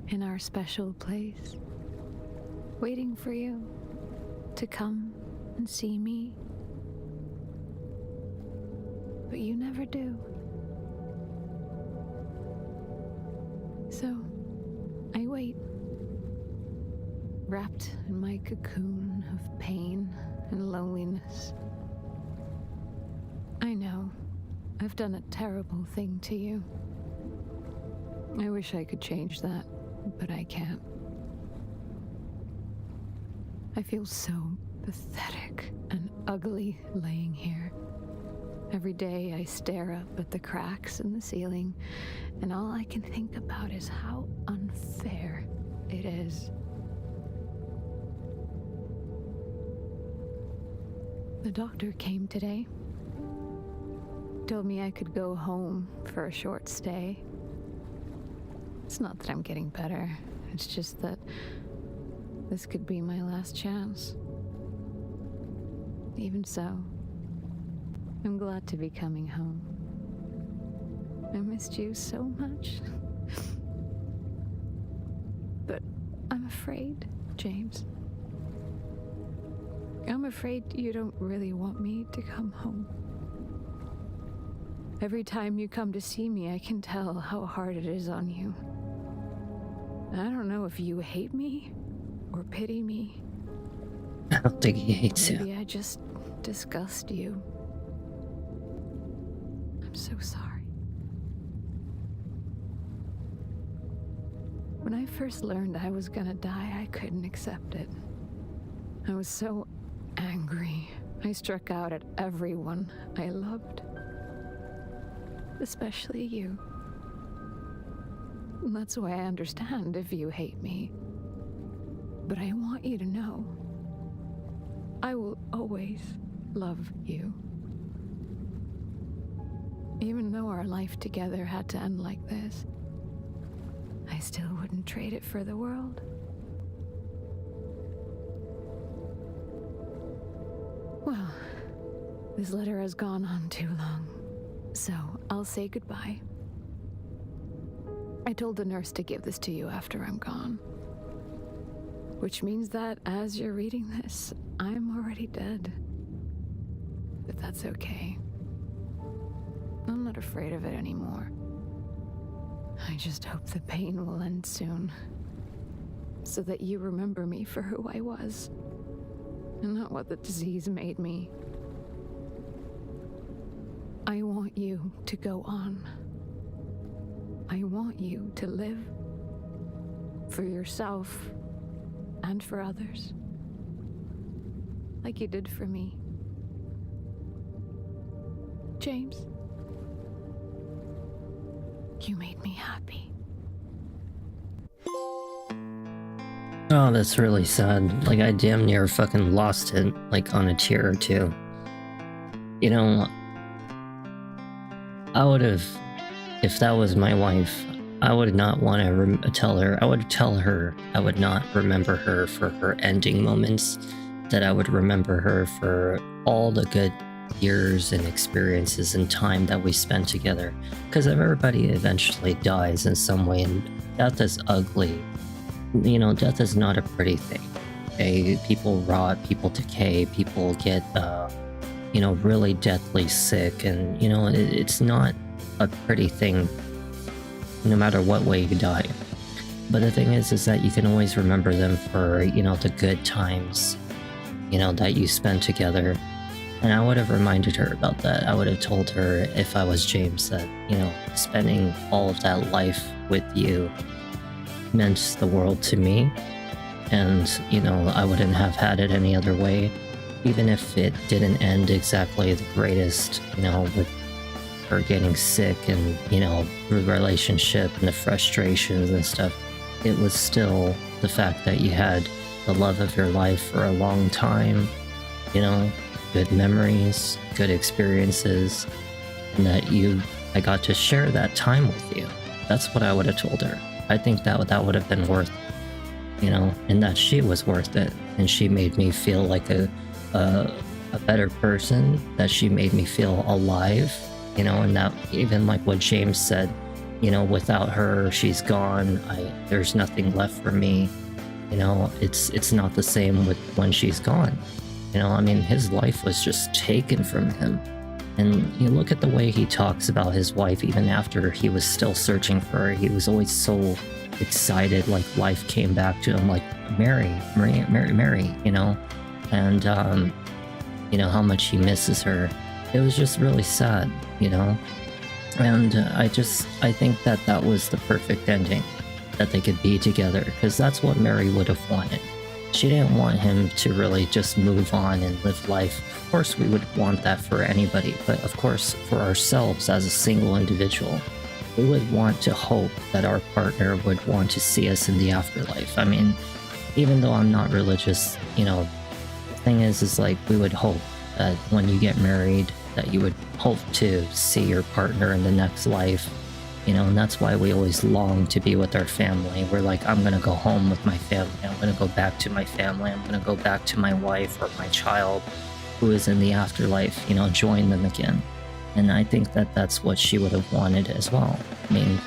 In our special place. Waiting for you to come and see me. But you never do. So, I wait. Wrapped in my cocoon of pain and loneliness. I know, I've done a terrible thing to you. I wish I could change that, but I can't. I feel so pathetic and ugly laying here. Every day I stare up at the cracks in the ceiling, and all I can think about is how unfair it is. The doctor came today. Told me I could go home for a short stay. It's not that I'm getting better. It's just that this could be my last chance. Even so, I'm glad to be coming home. I missed you so much. But I'm afraid, James. I'm afraid you don't really want me to come home. Every time you come to see me, I can tell how hard it is on you. I don't know if you hate me or pity me. I don't think he hates you. Maybe I just disgust you. I'm so sorry. When I first learned I was gonna die, I couldn't accept it. I was so angry. I struck out at everyone I loved. Especially you. And that's why I understand if you hate me. But I want you to know, I will always love you. Even though our life together had to end like this, I still wouldn't trade it for the world. Well, This letter has gone on too long, so I'll say goodbye. I told the nurse to give this to you after I'm gone. Which means that as you're reading this, I'm already dead. But that's okay. I'm not afraid of it anymore. I just hope the pain will end soon. So that you remember me for who I was, and not what the disease made me. I want you to go on. I want you to live. For yourself, and for others. Like you did for me. James, you made me happy. Oh, that's really sad. Like, I damn near fucking lost it, like, on a tear or two. You know, I would have, if that was my wife, I would not want to tell her, I would tell her I would not remember her for her ending moments, that I would remember her for all the good years and experiences and time that we spent together. Because everybody eventually dies in some way, and death is ugly. You know, death is not a pretty thing. Okay? People rot, people decay, people get, you know, really deathly sick, and, you know, it's not a pretty thing no matter what way you die. But the thing is that you can always remember them for, you know, the good times, you know, that you spent together. And I would have reminded her about that. I would have told her, if I was James, that, you know, spending all of that life with you meant the world to me, and, you know, I wouldn't have had it any other way, even if it didn't end exactly the greatest, you know, with her getting sick and, you know, the relationship and the frustrations and stuff. It was still the fact that you had the love of your life for a long time, you know, good memories, good experiences, and that I got to share that time with you. That's what I would have told her. I think that would have been worth, you know, and that she was worth it, and she made me feel like a better person, that she made me feel alive, you know, and that even like what James said, you know, without her, she's gone, there's nothing left for me, you know, it's not the same with when she's gone, you know, I mean, his life was just taken from him. And you look at the way he talks about his wife, even after he was still searching for her, he was always so excited, like life came back to him, like Mary, you know, and, you know, how much he misses her. It was just really sad, you know, and I think that was the perfect ending, that they could be together, because that's what Mary would have wanted. She didn't want him to really just move on and live life. Of course, we would want that for anybody, but of course, for ourselves as a single individual, we would want to hope that our partner would want to see us in the afterlife. I mean, even though I'm not religious, you know, the thing is like, we would hope that when you get married, that you would hope to see your partner in the next life. You know, and that's why we always long to be with our family. We're like, I'm gonna go home with my family. I'm gonna go back to my family. I'm gonna go back to my wife or my child who is in the afterlife, you know, join them again. And I think that that's what she would have wanted as well. I mean,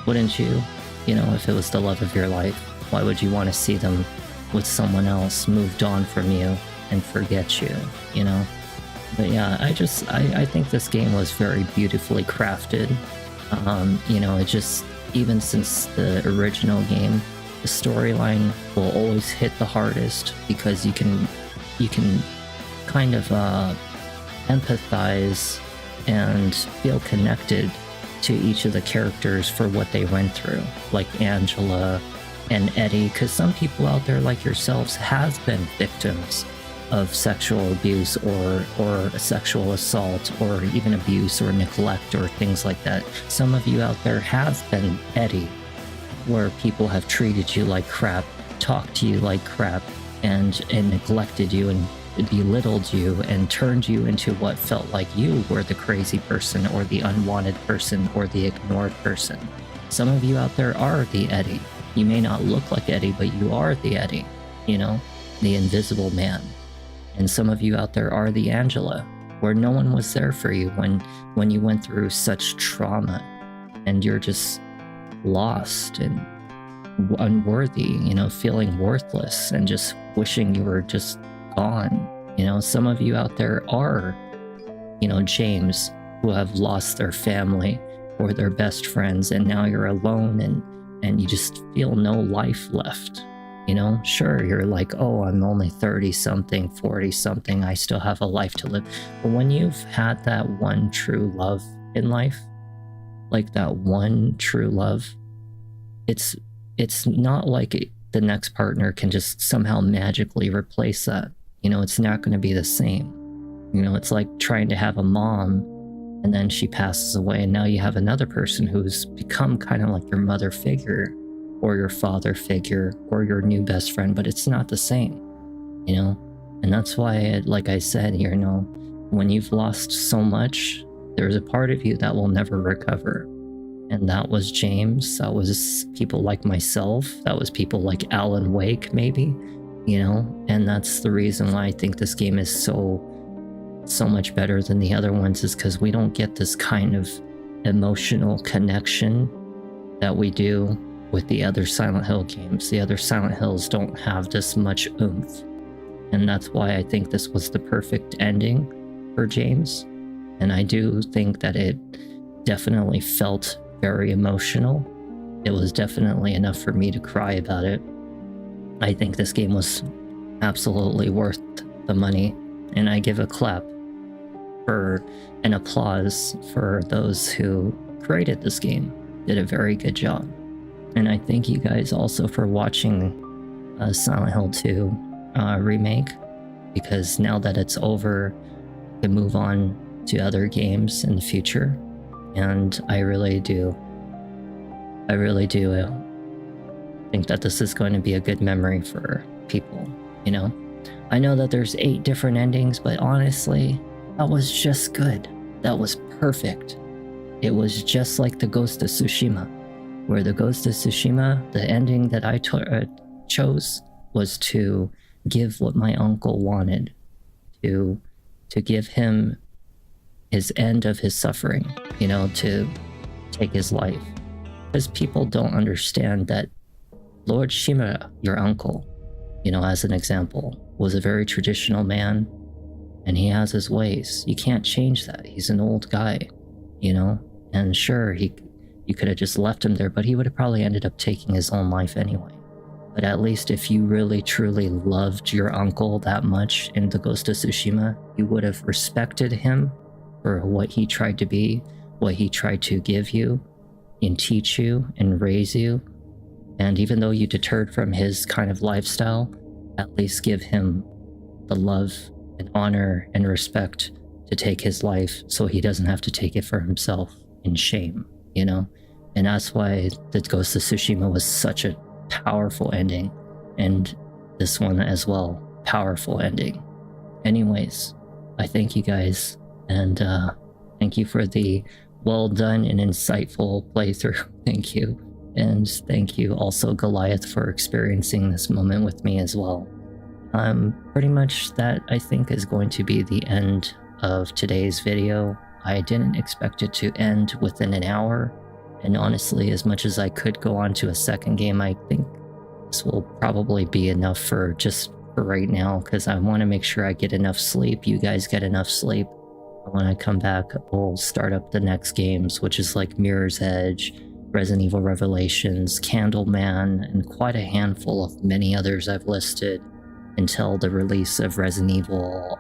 wouldn't you? You know, if it was the love of your life, why would you want to see them with someone else, moved on from you and forget you, you know? But yeah, I think this game was very beautifully crafted. You know, it just, even since the original game, the storyline will always hit the hardest, because you can kind of empathize and feel connected to each of the characters for what they went through, like Angela and Eddie, because some people out there like yourselves have been victims of sexual abuse or sexual assault, or even abuse or neglect or things like that. Some of you out there have been Eddie, where people have treated you like crap, talked to you like crap, and neglected you and belittled you and turned you into what felt like you were the crazy person or the unwanted person or the ignored person. Some of you out there are the Eddie. You may not look like Eddie, but you are the Eddie, you know, the invisible man. And some of you out there are the Angela, where no one was there for you when you went through such trauma and you're just lost and unworthy, you know, feeling worthless and just wishing you were just gone. You know, some of you out there are, you know, James, who have lost their family or their best friends, and now you're alone and you just feel no life left. You know, sure, you're like, oh, I'm only 30 something, 40 something, I still have a life to live. But when you've had that one true love in life, like that one true love, it's not like the next partner can just somehow magically replace that. You know, it's not going to be the same. You know, it's like trying to have a mom and then she passes away, and now you have another person who's become kind of like your mother figure or your father figure or your new best friend, but it's not the same, you know? And that's why, like I said, you know, when you've lost so much, there's a part of you that will never recover. And that was James, that was people like myself, that was people like Alan Wake, maybe, you know? And that's the reason why I think this game is so much better than the other ones, is because we don't get this kind of emotional connection that we do with the other Silent Hill games. The other Silent Hills don't have this much oomph. And that's why I think this was the perfect ending for James. And I do think that it definitely felt very emotional. It was definitely enough for me to cry about it. I think this game was absolutely worth the money, and I give a clap for an applause for those who created this game. Did a very good job. And I thank you guys also for watching Silent Hill 2 remake, because now that it's over, I can move on to other games in the future. And I really do think that this is going to be a good memory for people, you know? I know that there's 8 different endings, but honestly, that was just good. That was perfect. It was just like the Ghost of Tsushima, where the Ghost of Tsushima, the ending that I chose was to give what my uncle wanted, to give him his end of his suffering, you know, to take his life. Because people don't understand that Lord Shimura, your uncle, you know, as an example, was a very traditional man, and he has his ways. You can't change that. He's an old guy, you know? And sure, you could have just left him there, but he would have probably ended up taking his own life anyway. But at least if you really truly loved your uncle that much in the Ghost of Tsushima, you would have respected him for what he tried to be, what he tried to give you and teach you and raise you. And even though you deterred from his kind of lifestyle, at least give him the love and honor and respect to take his life so he doesn't have to take it for himself in shame, you know? And that's why the Ghost of Tsushima was such a powerful ending, and this one as well, powerful ending. Anyways, I thank you guys, and thank you for the well done and insightful playthrough. Thank you. And thank you also, Goliath, for experiencing this moment with me as well. Pretty much that, I think, is going to be the end of today's video. I didn't expect it to end within an hour, and honestly, as much as I could go on to a second game, I think this will probably be enough for right now, because I want to make sure I get enough sleep, you guys get enough sleep. When I come back, we'll start up the next games, which is like Mirror's Edge, Resident Evil Revelations, Candleman, and quite a handful of many others I've listed until the release of Resident Evil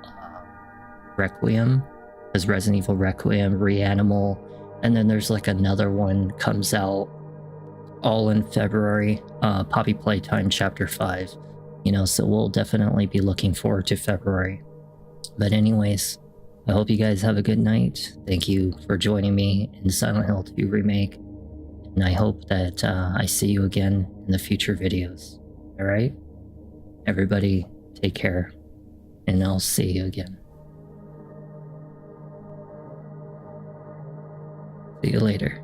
Requiem. There's Resident Evil Requiem, Reanimal, and then there's like another one comes out all in February, Poppy Playtime Chapter 5. You know, so we'll definitely be looking forward to February. But anyways, I hope you guys have a good night. Thank you for joining me in Silent Hill 2 Remake. And I hope that I see you again in the future videos. Alright? Everybody, take care. And I'll see you again. See you later.